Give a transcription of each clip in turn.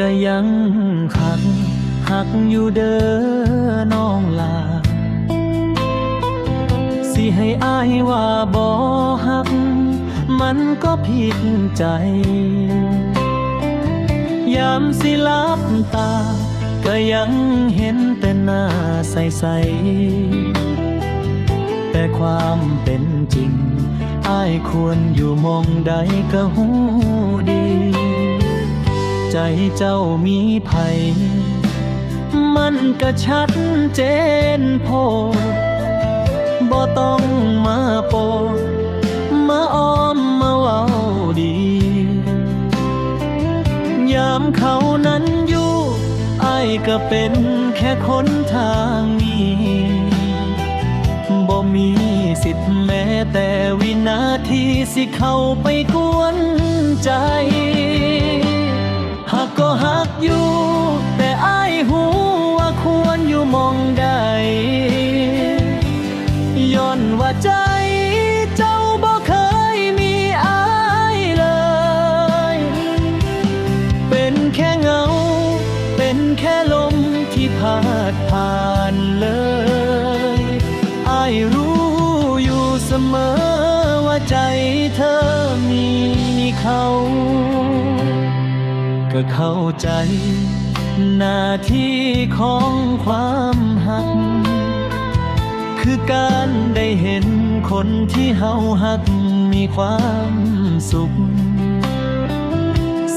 ก็ยังหักอยู่เด้อน้องลาสิให้อายว่าบ่หักมันก็ผิดใจยามสิลับตาก็ยังเห็นแต่หน้าใสๆแต่ความเป็นจริงอ้ายควรอยู่มองใดก็หูดี ใจเจ้ามีภัยมันก็ชัดเจนโพดบ่ต้องมาโปดมาอ้อมมาเว้าดียามเขานั้นอยู่อ้ายก็เป็นแค่คนทางนี้บ่มีสิทธิ์แม้แต่วินาทีสิเข้าไปกวนใจหักก็หักอยู่แต่อ้ายหูว่าควรอยู่มองใดย้อนว่าใจเจ้าบ่เคยมีอ้ายเลยเป็นแค่เงาเป็นแค่ลมที่พาดผ่านเลยอ้ายรู้อยู่เสมอว่าใจเธอมีเขาก็เข้าใจหน้าที่ของความหักคือการได้เห็นคนที่เฮาหักมีความสุข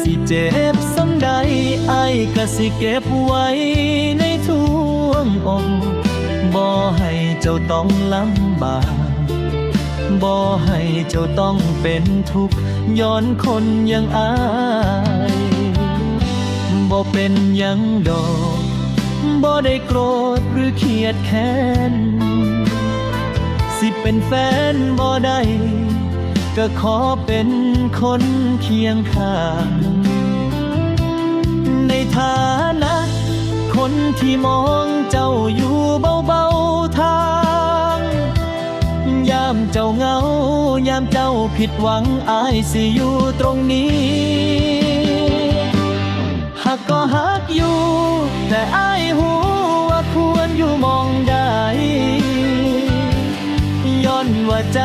สิเจ็บส่ำใดอ้ายก็สิเก็บไว้ในท่วงอกบ่ให้เจ้าต้องลำบากบ่ให้เจ้าต้องเป็นทุกข์ย้อนคนอย่างอ้ายบ่เป็นหยังดอกบ่ได้โกรธหรือเคียดแค้นสิเป็นแฟนบ่ได้ก็ขอเป็นคนเคียงข้างในฐานะคนที่มองเจ้าอยู่เบาๆทางยามเจ้าเหงายามเจ้าผิดหวังอ้ายสิอยู่ตรงนี้หักก็หักอยู่แต่อ้ายหูว่าควรอยู่มองใดย้อนว่าใจ